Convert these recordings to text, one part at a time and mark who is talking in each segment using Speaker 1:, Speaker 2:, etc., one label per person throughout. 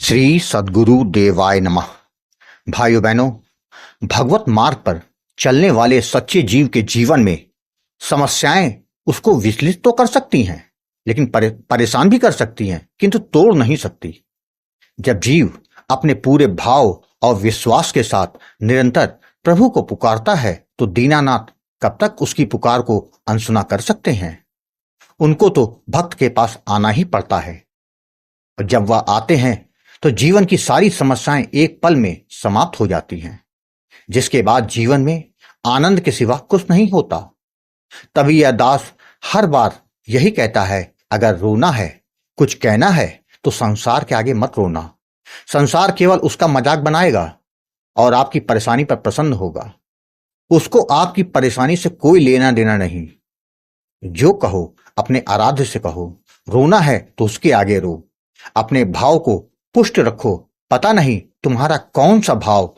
Speaker 1: श्री सद्गुरु देवाय नमः। भाइयों बहनों, भगवत मार्ग पर चलने वाले सच्चे जीव के जीवन में समस्याएं उसको विचलित तो कर सकती हैं, लेकिन परेशान भी कर सकती हैं, किंतु तोड़ नहीं सकती। जब जीव अपने पूरे भाव और विश्वास के साथ निरंतर प्रभु को पुकारता है तो दीनानाथ कब तक उसकी पुकार को अनसुना कर सकते हैं। उनको तो भक्त के पास आना ही पड़ता है, और जब वह आते हैं तो जीवन की सारी समस्याएं एक पल में समाप्त हो जाती हैं, जिसके बाद जीवन में आनंद के सिवा कुछ नहीं होता। तभी यह दास हर बार यही कहता है, अगर रोना है, कुछ कहना है तो संसार के आगे मत रोना। संसार केवल उसका मजाक बनाएगा और आपकी परेशानी पर प्रसन्न होगा। उसको आपकी परेशानी से कोई लेना देना नहीं। जो कहो अपने आराध्य से कहो। रोना है तो उसके आगे रो, अपने भाव को पुष्ट रखो। पता नहीं तुम्हारा कौन सा भाव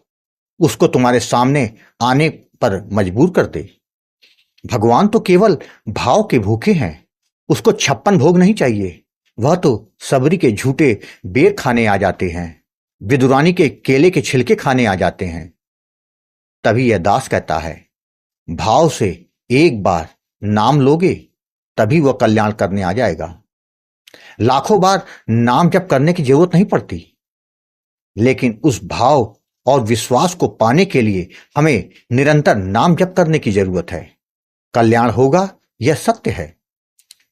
Speaker 1: उसको तुम्हारे सामने आने पर मजबूर कर दे। भगवान तो केवल भाव के भूखे हैं, उसको 56 भोग नहीं चाहिए। वह तो सबरी के झूठे बेर खाने आ जाते हैं, विदुरानी के केले के छिलके खाने आ जाते हैं। तभी यह दास कहता है, भाव से एक बार नाम लोगे तभी वह कल्याण करने आ जाएगा। लाखों बार नाम जप करने की जरूरत नहीं पड़ती, लेकिन उस भाव और विश्वास को पाने के लिए हमें निरंतर नाम जप करने की जरूरत है। कल्याण होगा, यह सत्य है।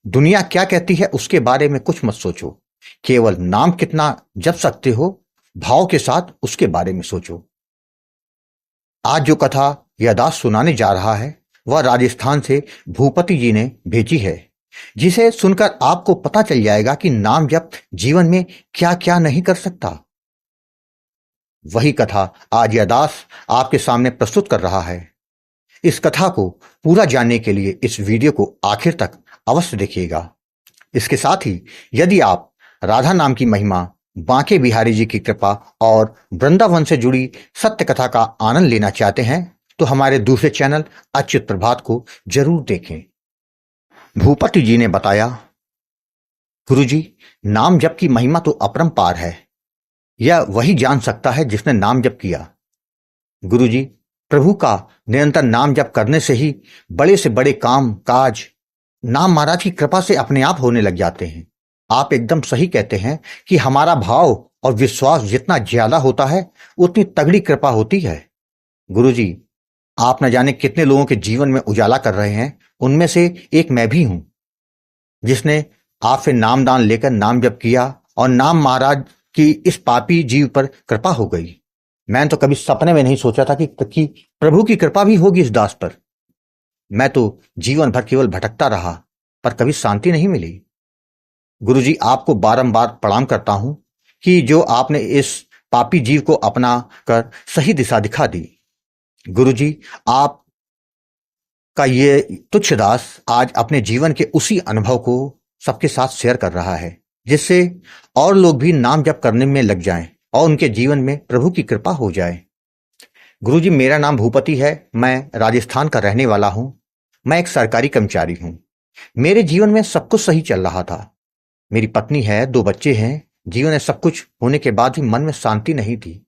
Speaker 1: दुनिया क्या कहती है उसके बारे में कुछ मत सोचो, केवल नाम कितना जप सकते हो भाव के साथ उसके बारे में सोचो। आज जो कथा यह दास सुनाने जा रहा है वह राजस्थान से भूपति जी ने भेजी है, जिसे सुनकर आपको पता चल जाएगा कि नाम जप जीवन में क्या क्या नहीं कर सकता। वही कथा आज यह दास आपके सामने प्रस्तुत कर रहा है। इस कथा को पूरा जानने के लिए इस वीडियो को आखिर तक अवश्य देखिएगा। इसके साथ ही यदि आप राधा नाम की महिमा, बांके बिहारी जी की कृपा और वृंदावन से जुड़ी सत्य कथा का आनंद लेना चाहते हैं तो हमारे दूसरे चैनल अच्युत प्रभात को जरूर देखें। भूपति जी ने बताया, गुरुजी, नाम जप की महिमा तो अपरंपार है। यह वही जान सकता है जिसने नाम जप किया। गुरुजी, प्रभु का निरंतर नाम जप करने से ही बड़े से बड़े काम काज नाम महाराज की कृपा से अपने आप होने लग जाते हैं। आप एकदम सही कहते हैं कि हमारा भाव और विश्वास जितना ज्यादा होता है उतनी तगड़ी कृपा होती है। गुरुजी, आप न जाने कितने लोगों के जीवन में उजाला कर रहे हैं। उनमें से एक मैं भी हूं, जिसने आपसे नामदान लेकर नाम जप किया और नाम महाराज की इस पापी जीव पर कृपा हो गई। मैंने तो कभी सपने में नहीं सोचा था कि प्रभु की कृपा भी होगी इस दास पर। मैं तो जीवन भर केवल भटकता रहा, पर कभी शांति नहीं मिली। गुरुजी, आपको बारंबार प्रणाम करता हूं कि जो आपने इस पापी जीव को अपना कर सही दिशा दिखा दी। गुरुजी, आप का ये तुच्छ दास आज अपने जीवन के उसी अनुभव को सबके साथ शेयर कर रहा है, जिससे और लोग भी नाम जप करने में लग जाएं और उनके जीवन में प्रभु की कृपा हो जाए। गुरुजी, मेरा नाम भूपति है। मैं राजस्थान का रहने वाला हूं। मैं एक सरकारी कर्मचारी हूं। मेरे जीवन में सब कुछ सही चल रहा था। मेरी पत्नी है, 2 बच्चे हैं। जीवन में सब कुछ होने के बाद भी मन में शांति नहीं थी।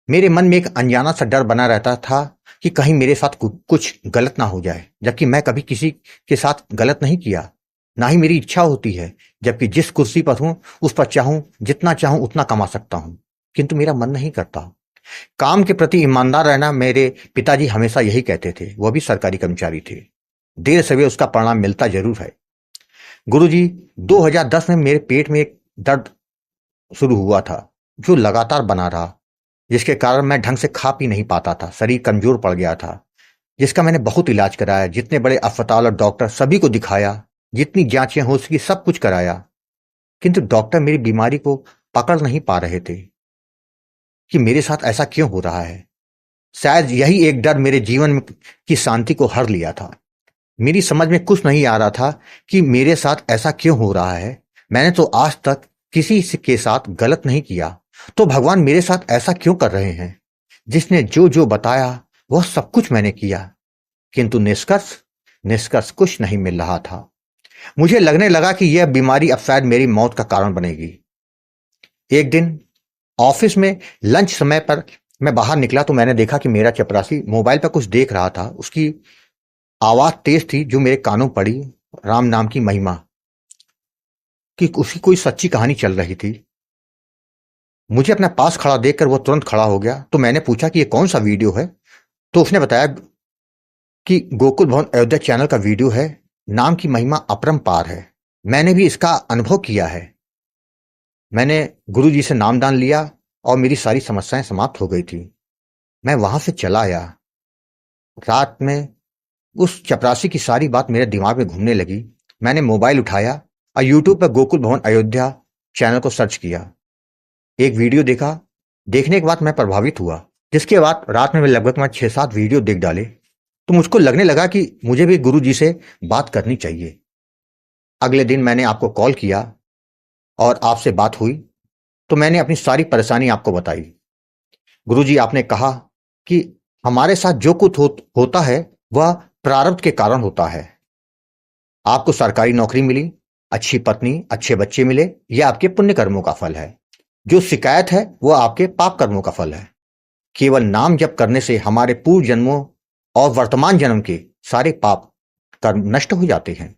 Speaker 1: मेरे मन में एक अनजाना सा डर बना रहता था कि कहीं मेरे साथ कुछ गलत ना हो जाए, जबकि मैं कभी किसी के साथ गलत नहीं किया, ना ही मेरी इच्छा होती है। जबकि जिस कुर्सी पर हूं उस पर चाहूं जितना चाहूं उतना कमा सकता हूं, किंतु मेरा मन नहीं करता। काम के प्रति ईमानदार रहना मेरे पिताजी हमेशा यही कहते थे। वह भी सरकारी कर्मचारी थे। देर सवेर उसका परिणाम मिलता जरूर है। गुरुजी, 2010 में मेरे पेट में एक दर्द शुरू हुआ था जो लगातार बना रहा, जिसके कारण मैं ढंग से खा पी नहीं पाता था। शरीर कमजोर पड़ गया था, जिसका मैंने बहुत इलाज कराया। जितने बड़े अस्पताल और डॉक्टर सभी को दिखाया, जितनी जांचें हो सकी सब कुछ कराया, किंतु डॉक्टर मेरी बीमारी को पकड़ नहीं पा रहे थे कि मेरे साथ ऐसा क्यों हो रहा है। शायद यही एक डर मेरे जीवन की शांति को हर लिया था। मेरी समझ में कुछ नहीं आ रहा था कि मेरे साथ ऐसा क्यों हो रहा है। मैंने तो आज तक किसी के साथ गलत नहीं किया, तो भगवान मेरे साथ ऐसा क्यों कर रहे हैं। जिसने जो जो बताया वह सब कुछ मैंने किया, किंतु निष्कर्ष कुछ नहीं मिल रहा था। मुझे लगने लगा कि यह बीमारी अब शायद मेरी मौत का कारण बनेगी। एक दिन ऑफिस में लंच समय पर मैं बाहर निकला तो मैंने देखा कि मेरा चपरासी मोबाइल पर कुछ देख रहा था। उसकी आवाज तेज थी जो मेरे कानों पड़ी। राम नाम की महिमा कि उसकी कोई सच्ची कहानी चल रही थी। मुझे अपने पास खड़ा देखकर वो तुरंत खड़ा हो गया। तो मैंने पूछा कि ये कौन सा वीडियो है। तो उसने बताया कि गोकुल भवन अयोध्या चैनल का वीडियो है। नाम की महिमा अपरंपार है। मैंने भी इसका अनुभव किया है। मैंने गुरु जी से नामदान लिया और मेरी सारी समस्याएं समाप्त हो गई थी। मैं वहां से चला आया। रात में उस चपरासी की सारी बात मेरे दिमाग में घूमने लगी। मैंने मोबाइल उठाया और यूट्यूब पर गोकुल भवन अयोध्या चैनल को सर्च किया। एक वीडियो देखा। देखने के बाद मैं प्रभावित हुआ। जिसके बाद रात में मैं लगभग 6-7 वीडियो देख डाले। तो मुझको लगने लगा कि मुझे भी गुरु जी से बात करनी चाहिए। अगले दिन मैंने आपको कॉल किया और आपसे बात हुई तो मैंने अपनी सारी परेशानी आपको बताई। गुरु जी, आपने कहा कि हमारे साथ जो कुछ होता है वह प्रारब्ध के कारण होता है। आपको सरकारी नौकरी मिली, अच्छी पत्नी, अच्छे बच्चे मिले, यह आपके पुण्य कर्मों का फल है। जो शिकायत है वह आपके पाप कर्मों का फल है। केवल नाम जप करने से हमारे पूर्व जन्मों और वर्तमान जन्म के सारे पाप कर्म नष्ट हो जाते हैं।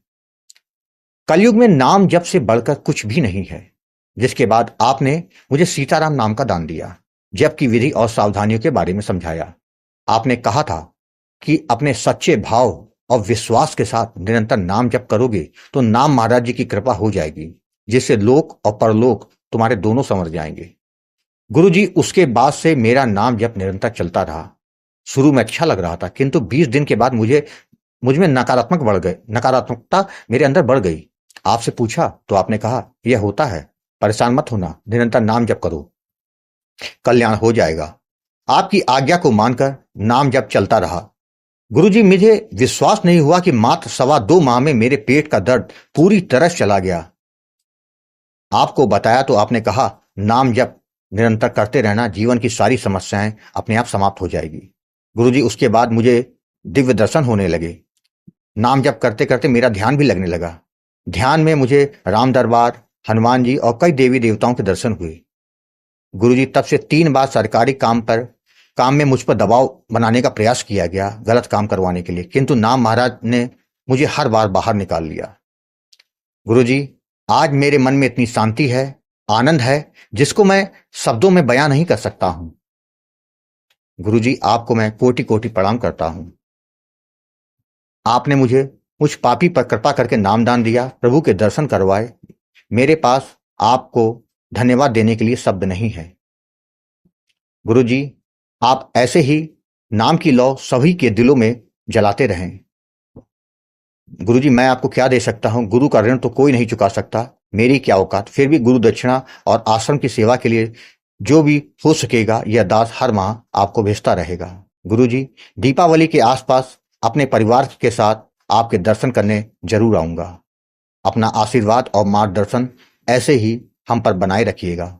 Speaker 1: कलयुग में नाम जप से बढ़कर कुछ भी नहीं है। जिसके बाद आपने मुझे सीताराम नाम का दान दिया, जप की विधि और सावधानियों के बारे में समझाया। आपने कहा था कि अपने सच्चे भाव और विश्वास के साथ निरंतर नाम जप करोगे तो नाम महाराज जी की कृपा हो जाएगी, जिससे लोक और परलोक तुम्हारे दोनों संवर जाएंगे। गुरु जी, उसके बाद से मेरा नाम जप निरंतर चलता रहा। शुरू में अच्छा लग रहा था, किंतु 20 दिन के बाद मुझ में नकारात्मकता मेरे अंदर बढ़ गई। आपसे पूछा तो आपने कहा यह होता है, परेशान मत होना, निरंतर नाम जप करो, कल्याण हो जाएगा। आपकी आज्ञा को मानकर नाम जप चलता रहा। गुरुजी, मुझे विश्वास नहीं हुआ कि मात्र 2.25 माह में मेरे पेट का दर्द पूरी तरह चला गया। आपको बताया तो आपने कहा नाम जप निरंतर करते रहना, जीवन की सारी समस्याएं अपने आप समाप्त हो जाएगी। गुरुजी, उसके बाद मुझे दिव्य दर्शन होने लगे। नाम जप करते करते मेरा ध्यान भी लगने लगा। ध्यान में मुझे राम दरबार, हनुमान जी और कई देवी देवताओं के दर्शन हुए। गुरुजी, तब से 3 बार सरकारी काम में मुझ पर दबाव बनाने का प्रयास किया गया, गलत काम करवाने के लिए, किंतु नाम महाराज ने मुझे हर बार बाहर निकाल लिया। गुरुजी, आज मेरे मन में इतनी शांति है, आनंद है, जिसको मैं शब्दों में बयां नहीं कर सकता हूं। गुरुजी, आपको मैं कोटि कोटि प्रणाम करता हूं। आपने मुझे मुझ पापी पर कृपा करके नामदान दिया, प्रभु के दर्शन करवाए। मेरे पास आपको धन्यवाद देने के लिए शब्द नहीं है। गुरुजी, आप ऐसे ही नाम की लौ सभी के दिलों में जलाते रहें। गुरुजी, मैं आपको क्या दे सकता हूं? गुरु का ऋण तो कोई नहीं चुका सकता, मेरी क्या औकात। फिर भी गुरु दक्षिणा और आश्रम की सेवा के लिए जो भी हो सकेगा यह दास हर माह आपको भेजता रहेगा। गुरुजी, दीपावली के आसपास अपने परिवार के साथ आपके दर्शन करने जरूर आऊंगा। अपना आशीर्वाद और मार्गदर्शन ऐसे ही हम पर बनाए रखिएगा।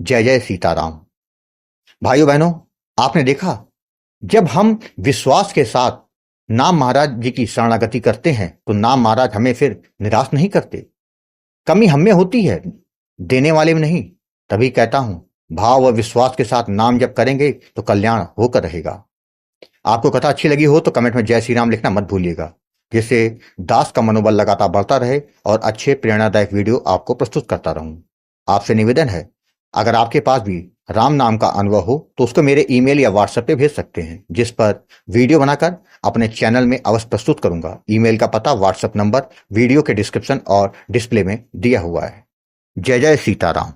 Speaker 1: जय जय सीताराम। भाइयों बहनों, आपने देखा, जब हम विश्वास के साथ नाम महाराज जी की शरणागति करते हैं तो नाम महाराज हमें फिर निराश नहीं करते। कमी हमें होती है, देने वाले में नहीं। तभी कहता हूं, भाव और विश्वास के साथ नाम जप करेंगे तो कल्याण होकर रहेगा। आपको कथा अच्छी लगी हो तो कमेंट में जय श्री राम लिखना मत भूलिएगा, जिससे दास का मनोबल लगातार बढ़ता रहे और अच्छे प्रेरणादायक वीडियो आपको प्रस्तुत करता रहूं। आपसे निवेदन है, अगर आपके पास भी राम नाम का अनुभव हो तो उसको मेरे ईमेल या व्हाट्सएप पे भेज सकते हैं, जिस पर वीडियो बनाकर अपने चैनल में अवश्य प्रस्तुत करूंगा। ईमेल का पता, व्हाट्सएप नंबर वीडियो के डिस्क्रिप्शन और डिस्प्ले में दिया हुआ है। जय जय सीताराम।